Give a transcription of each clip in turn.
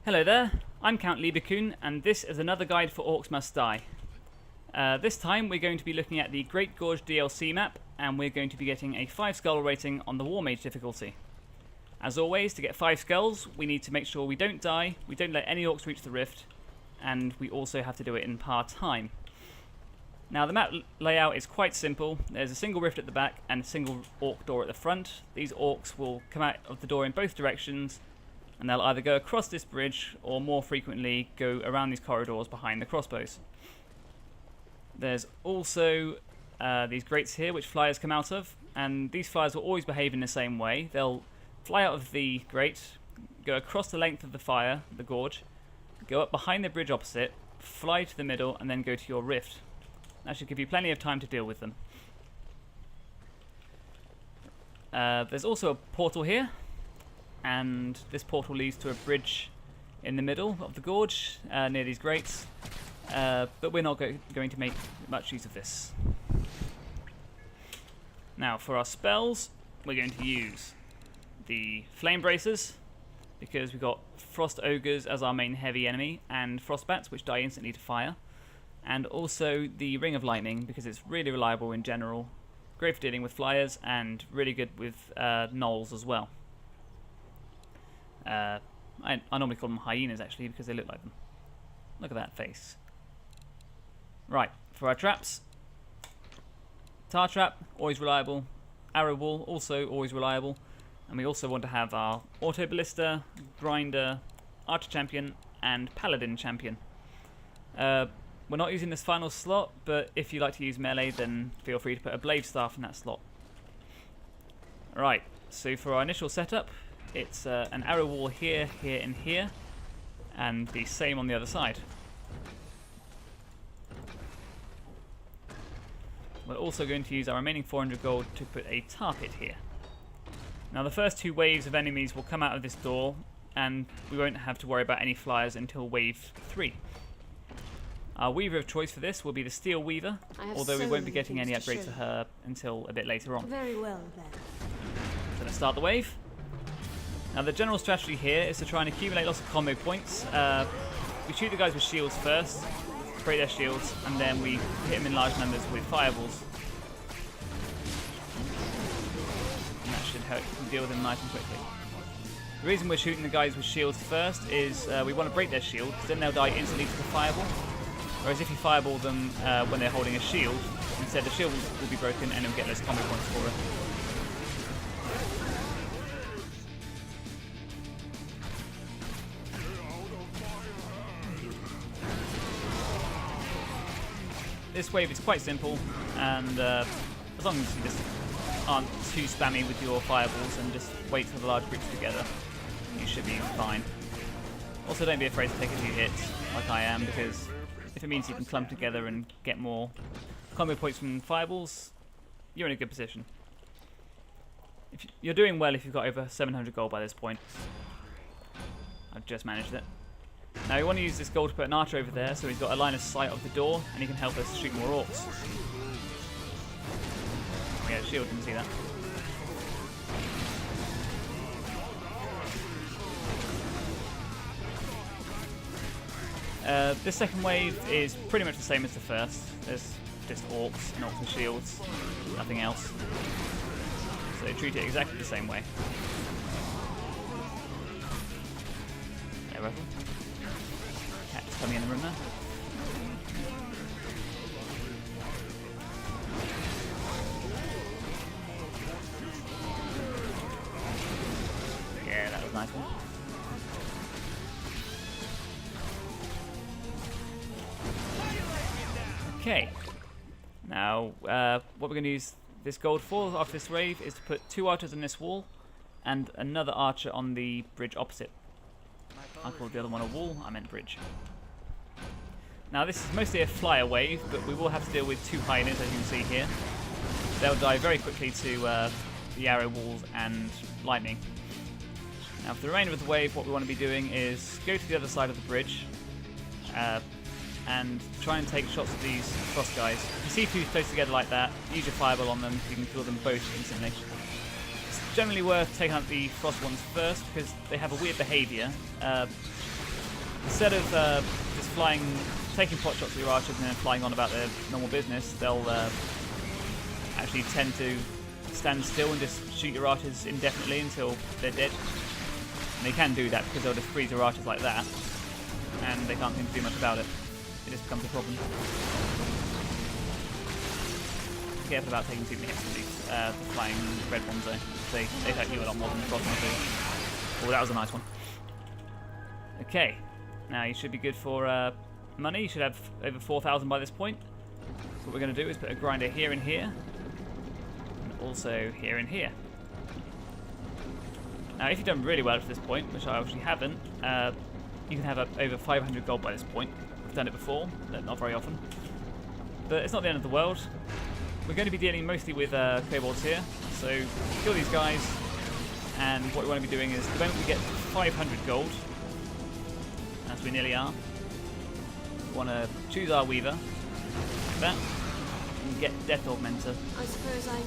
Hello there, I'm Count Lieberkuhn, and this is another guide for Orcs Must Die. This time we're going to be looking at the Great Gorge DLC map, and we're going to be getting a 5 skull rating on the War Mage difficulty. As always, to get 5 skulls, we need to make sure we don't die, we don't let any orcs reach the rift, and we also have to do it in par time. Now the map layout is quite simple. There's a single rift at the back and a single orc door at the front. These orcs will come out of the door in both directions, and they'll either go across this bridge or more frequently go around these corridors behind the crossbows. There's also these grates here which flyers come out of, and these flyers will always behave in the same way. They'll fly out of the grate, go across the length of the gorge, go up behind the bridge opposite, fly to the middle, and then go to your rift. That should give you plenty of time to deal with them. There's also a portal here, and this portal leads to a bridge in the middle of the gorge near these grates, but we're not going to make much use of this. Now for our spells, we're going to use the Flame Bracers, because we've got Frost Ogres as our main heavy enemy, and Frost Bats, which die instantly to fire, and also the Ring of Lightning, because it's really reliable in general, great for dealing with flyers, and really good with gnolls as well. I normally call them hyenas actually because they look like them. Look at that face. Right, for our traps, Tar Trap, always reliable. Arrow Wall, also always reliable. And we also want to have our Auto Ballista, Grinder, Archer Champion, and Paladin Champion. We're not using this final slot, but if you like to use melee, then feel free to put a Blade Staff in that slot. Right, so for our initial setup, it's an arrow wall here, here, and here, and the same on the other side. We're also going to use our remaining 400 gold to put a tar pit here. Now the first 2 waves of enemies will come out of this door, and we won't have to worry about any flyers until wave 3. Our Weaver of choice for this will be the Steel Weaver, although we won't be getting any upgrades for her until a bit later on. Very well then. So let's start the wave. Now the general strategy here is to try and accumulate lots of combo points. We shoot the guys with shields first, break their shields, and then we hit them in large numbers with fireballs. And that should help you deal with them nice and quickly. The reason we're shooting the guys with shields first is we want to break their shield, because then they'll die instantly to the fireball. Whereas if you fireball them when they're holding a shield, instead the shield will be broken and they'll get those combo points for it. This wave is quite simple, and as long as you just aren't too spammy with your fireballs and just wait till the large groups together, you should be fine. Also, don't be afraid to take a few hits, like I am, because if it means you can clump together and get more combo points from fireballs, you're in a good position. You're doing well if you've got over 700 gold by this point. I've just managed it. Now we want to use this gold to put an archer over there, so he's got a line of sight of the door, and he can help us shoot more orcs. Yeah, shield, didn't see that. This second wave is pretty much the same as the first. There's just orcs and orcs with shields, nothing else. So they treat it exactly the same way. There, Russell. Cat's coming in the room there. Yeah, that was a nice one. Okay, now what we're going to use this gold for after this wave is to put 2 archers on this wall and another archer on the bridge opposite. I called the other one a wall, I meant bridge. Now this is mostly a flyer wave, but we will have to deal with 2 hyenas, as you can see here. They'll die very quickly to the arrow walls and lightning. Now for the remainder of the wave, what we want to be doing is go to the other side of the bridge, and try and take shots of these frost guys. If you see 2 close together like that, use your fireball on them, you can kill them both instantly. It's generally worth taking out the frost ones first because they have a weird behaviour. instead of just flying, taking pot shots at your archers and then flying on about their normal business, they'll actually tend to stand still and just shoot your archers indefinitely until they're dead. And they can do that because they'll just freeze your archers like that, and they can't seem to do much about it. It just becomes a problem. Be careful about taking too many hits from these flying red ones though. They hurt you a lot more than the frost ones do. Oh, that was a nice one. Okay, now you should be good for money. You should have over 4,000 by this point. So what we're going to do is put a grinder here and here, and also here and here. Now if you've done really well at this point, which I obviously haven't, you can have over 500 gold by this point. I've done it before, but not very often. But it's not the end of the world. We're going to be dealing mostly with kobolds here, so kill these guys, and what we want to be doing is, the moment we get 500 gold, as we nearly are, we want to choose our weaver, like that, and get Death Augmenter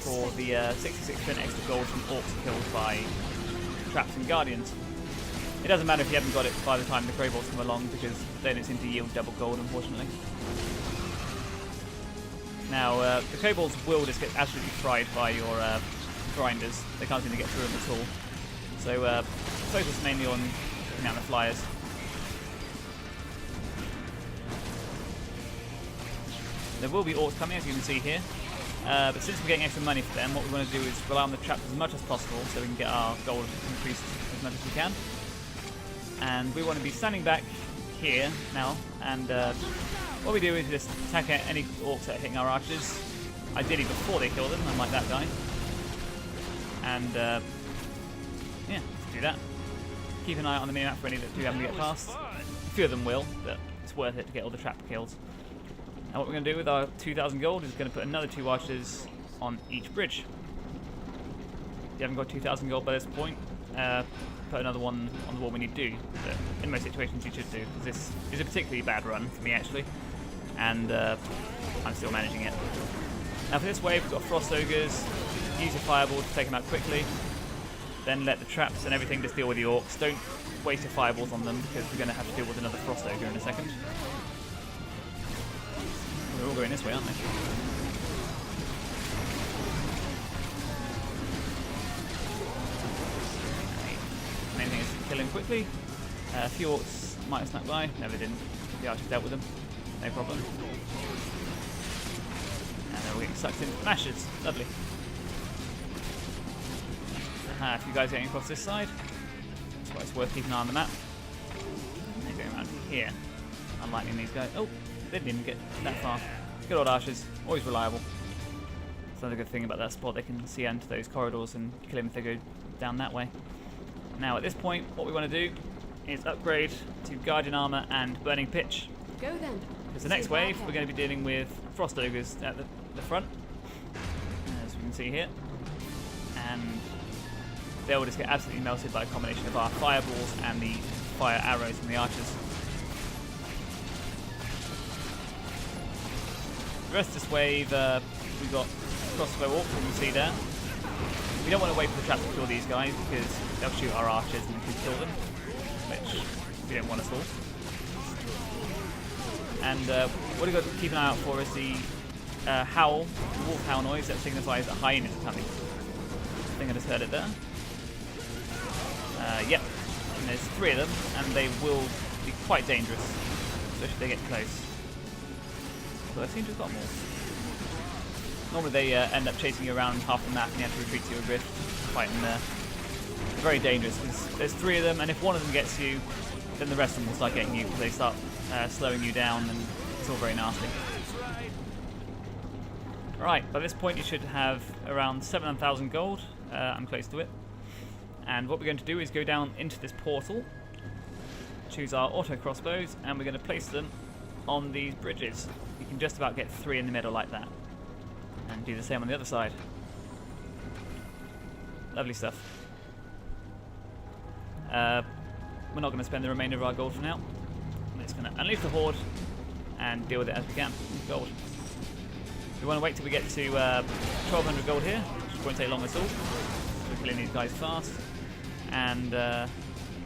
for the 66% extra gold from orcs killed by traps and guardians. It doesn't matter if you haven't got it by the time the kobolds come along, because they don't seem to yield double gold, unfortunately. Now, the kobolds will just get absolutely fried by your grinders. They can't seem to get through them at all. So focus mainly on taking out the flyers. There will be orcs coming, as you can see here. But since we're getting extra money for them, what we want to do is rely on the traps as much as possible so we can get our gold increased as much as we can. And we want to be standing back here now, and what we do is just attack any orcs that are hitting our archers, ideally before they kill them, unlike that guy. And yeah, let's do that. Keep an eye on the minimap for any that do happen to get past. A few of them will, but it's worth it to get all the trap kills. And what we're going to do with our 2,000 gold is going to put another 2 archers on each bridge. If you haven't got 2,000 gold by this point, put another one on the wall when you do. But in most situations you should do, because this is a particularly bad run for me actually, and I'm still managing it. Now for this wave we've got Frost Ogres. Use your Fireball to take them out quickly, then let the traps and everything just deal with the orcs. Don't waste your fireballs on them, because we're going to have to deal with another Frost Ogre in a second. We're all going this way, aren't they? Main thing is to kill him quickly. A few orcs might have snuck by, never didn't. The archers dealt with them, no problem. And they're all getting sucked into mashers, lovely. A few guys getting across this side, that's why it's worth keeping an eye on the map. And they're going around here, unlightning these guys. Oh, they didn't even get that far. Good old archers, always reliable. That's another good thing about that spot, they can see into those corridors and kill him if they go down that way. Now at this point, what we want to do is upgrade to Guardian Armour and Burning Pitch. Go then. Because the next wave, we're going to be dealing with Frost Ogres at the front, as we can see here. And they will just get absolutely melted by a combination of our fireballs and the fire arrows from the archers. The rest of this wave, we've got crossbow orcs, as you can see there. We don't want to wait for the trap to kill these guys, because they'll shoot our archers and we can kill them, which we don't want at all. And what we've got to keep an eye out for is the howl, the wolf howl noise that signifies that hyenas are coming. I think I just heard it there. Yep, and there's 3 of them, and they will be quite dangerous, especially if they get close. But I seem to have got more. Normally they end up chasing you around half the map and you have to retreat to your rift, fighting there. It's very dangerous, because there's 3 of them, and if one of them gets you, then the rest of them will start getting you, because they start slowing you down, and it's all very nasty. Right, by this point you should have around 7,000 gold. I'm close to it. And what we're going to do is go down into this portal, choose our auto crossbows, and we're going to place them on these bridges. You can just about get 3 in the middle like that. And do the same on the other side. Lovely stuff. We're not going to spend the remainder of our gold for now. I'm just going to unleash the horde and deal with it as we can with gold. We want to wait till we get to 1,200 gold here, which won't take long at all. We're killing these guys fast. And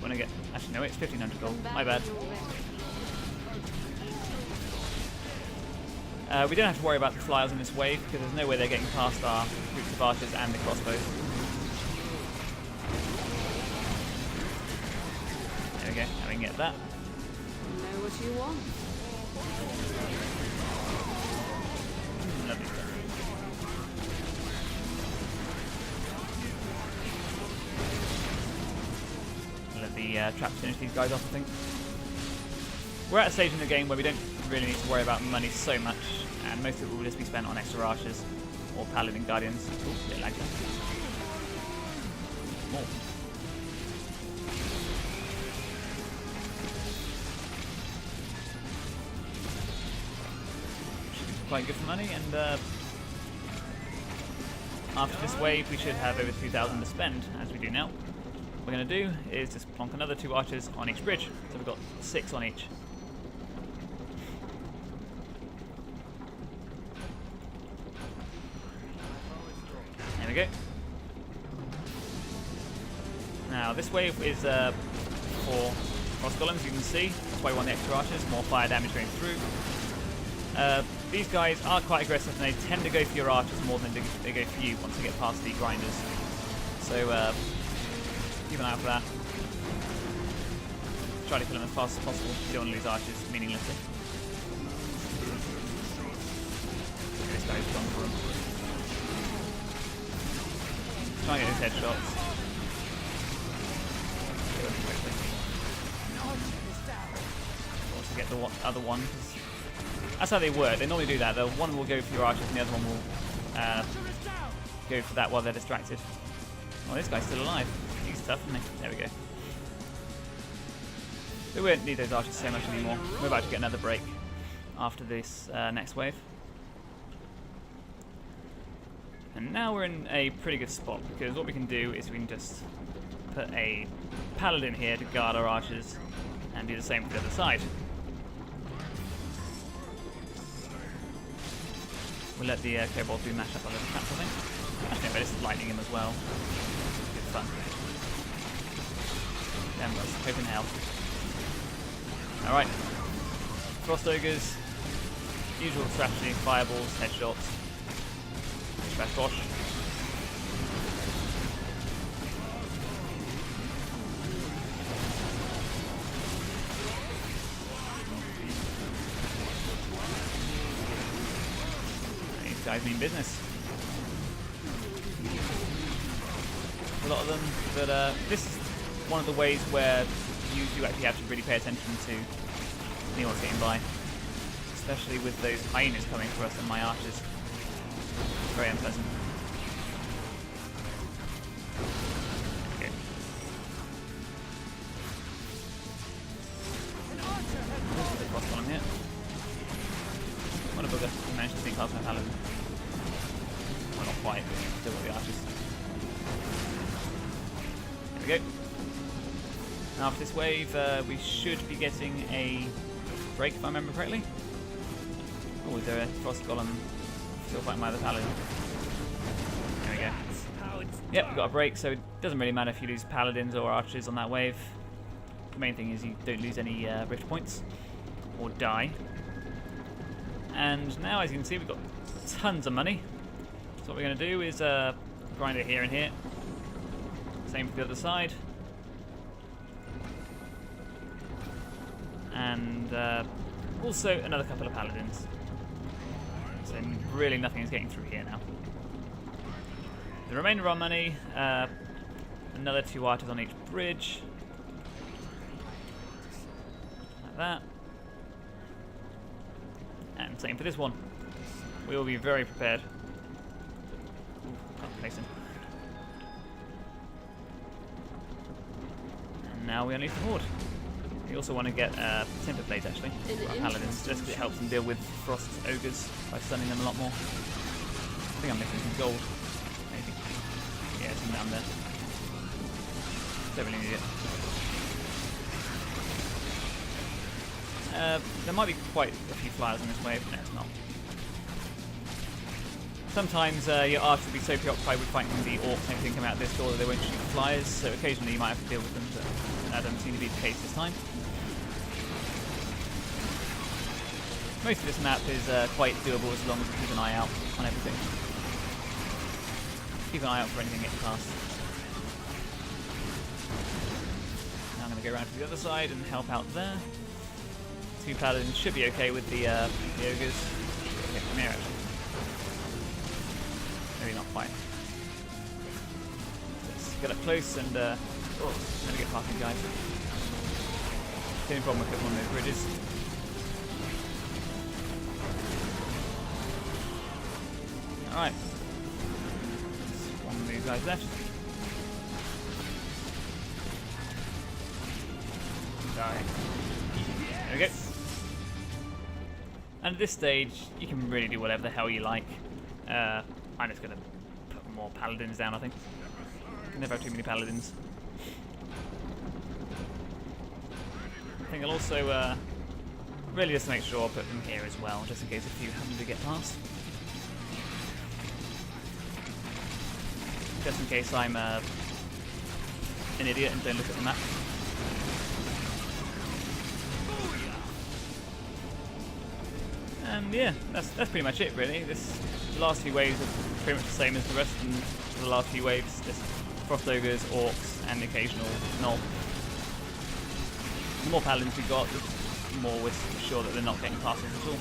Want to get? Actually, no, it's 1,500 gold. My bad. We don't have to worry about the flyers in this wave because there's no way they're getting past our groups of archers and the crossbows. There we go. Now we can get that. Know what you want. Lovely stuff. Let the traps finish these guys off, I think. We're at a stage in the game where we don't really need to worry about money so much, and most of it will just be spent on extra archers or paladin guardians. Ooh, a bit laggy. More. Should be quite good for money, and after this wave we should have over 3,000 to spend, as we do now. What we're going to do is just plonk another 2 archers on each bridge, so we've got 6 on each. There we go. Now this wave is for cross golems, you can see. That's why we want the extra archers, more fire damage going through. These guys are quite aggressive and they tend to go for your archers more than they go for you once they get past the grinders. So keep an eye out for that. Try to kill them as fast as possible. You don't want to lose archers meaninglessly. This guy's gone for him. Try and get his headshots. Kill him quickly. Also get the other one. That's how they work. They normally do that. The one will go for your archers and the other one will go for that while they're distracted. Oh, this guy's still alive. He's tough, isn't he? There we go. We won't need those archers so much anymore. We're about to get another break after this next wave. And now we're in a pretty good spot because what we can do is we can just put a paladin here to guard our archers and do the same for the other side. We'll let the kobolds do mash up on the traps, I think. Actually, no, we're just lightning him as well. Good fun. Damn, got hope in hell. Alright. Frost ogres. Usual strategy, fireballs, headshots. Bash bosh. These guys mean business. A lot of them, but this is one of the ways where you do actually have to really pay attention to what's getting by, especially with those hyenas coming for us and my archers. Very unpleasant. Okay. This is the cross one here. What a bugger. We managed to sneak past my paladin. Well, not quite, but still got the archers. There we go. Now after this wave, we should be getting a break, if I remember correctly. Oh, is there a frost golem still fighting my other paladin? There we go. Yep, we've got a break, so it doesn't really matter if you lose paladins or archers on that wave. The main thing is you don't lose any rift points or die. And now, as you can see, we've got tons of money. So what we're going to do is grind it here and here. Same for the other side. And also another couple of paladins. So really nothing is getting through here now. The remainder of our money, another 2 archers on each bridge. Like that. And same for this one. We will be very prepared. Ooh, can't place him. And now we unleash the horde. We also want to get timber plates actually for our paladins, just because it helps them deal with frost ogres by stunning them a lot more. I think I'm missing some gold, maybe. Yeah, some down there. Don't really need it. There might be quite a few flyers in this wave. No, it's not. Sometimes your archers will be so preoccupied with fighting the orcs and everything come out this door that they won't shoot the flyers, so occasionally you might have to deal with them, but that doesn't seem to be the case this time. Most of this map is quite doable as long as you keep an eye out on everything. Keep an eye out for anything getting past. Now I'm going to go around to the other side and help out there. 2 paladins should be okay with the ogres. Okay, come here actually. Maybe not quite. Let's get up close and I'm going to get past these guys. The only problem with hitting one of those bridges. Alright. One of these guys left. Die. There we go. And at this stage, you can really do whatever the hell you like. I'm just going to put more paladins down, I think. Can never have too many paladins. I think I'll also, really just to make sure I'll put them here as well, just in case a few happen to get past. Just in case I'm an idiot and don't look at the map. And yeah, that's pretty much it really. The last few waves are pretty much the same as the rest of the last few waves. Just frost ogres, orcs, and the occasional gnoll. The more paladins we got, the more we're sure that they're not getting past us at all.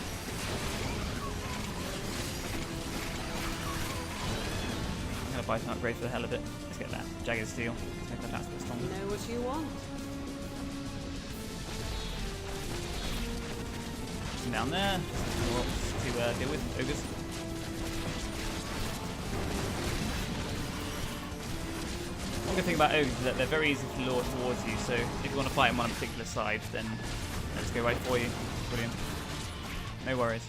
I'm gonna buy some upgrades for the hell of it. Let's get that jagged steel. Let's make that last a bit stronger. Know what you want. Down there, to deal with ogres. One good thing about ogres is that they're very easy to lure towards you, so if you want to fight them on a particular side, then they'll just go right for you. Brilliant. No worries.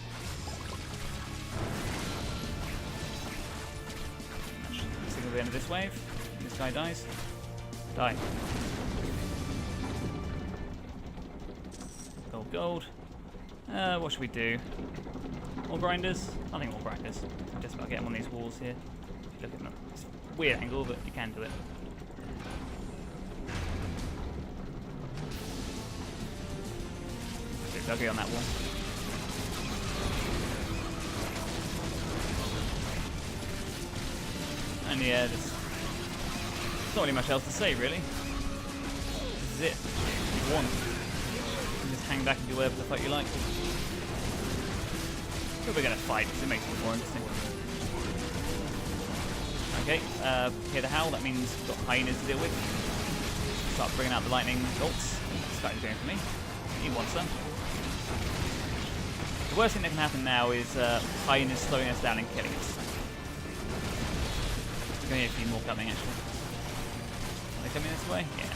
Let's signal the end of this wave. This guy dies. Die. Gold, gold. What should we do? More grinders? I think more grinders. Just about get them on these walls here. Look at them. It's a weird angle, but you can do it. I'll get on that wall. And yeah, there's not really much else to say, really. This is it. You've won. Just hang back and do whatever the fuck you like. But we're gonna fight because it makes it more interesting. Okay, hear the howl, that means we've got hyenas to deal with. Start bringing out the lightning bolts. This guy's going for me. He wants them. The worst thing that can happen now is hyenas slowing us down and killing us. There's going to be a few more coming actually. Are they coming this way? Yeah.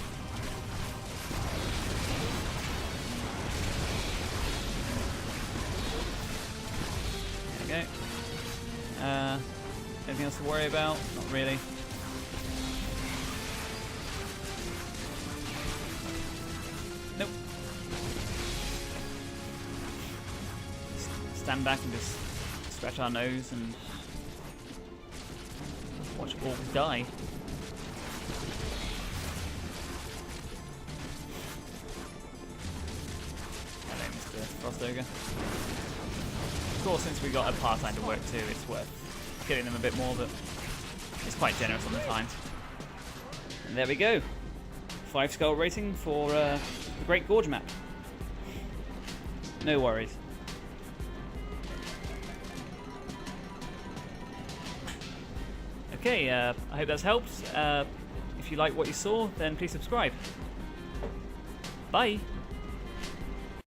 There we go. Anything else to worry about? Not really. Nope. Stand back and just scratch our nose and watch orcs die. Hello, Mr. Frost Ogre. Of course, since we got a part-time to work too, it's worth killing them a bit more, but it's quite generous on the time. And there we go. 5-skull rating for the Great Gorge map. No worries. Okay, I hope that's helped. If you like what you saw, then please subscribe. Bye!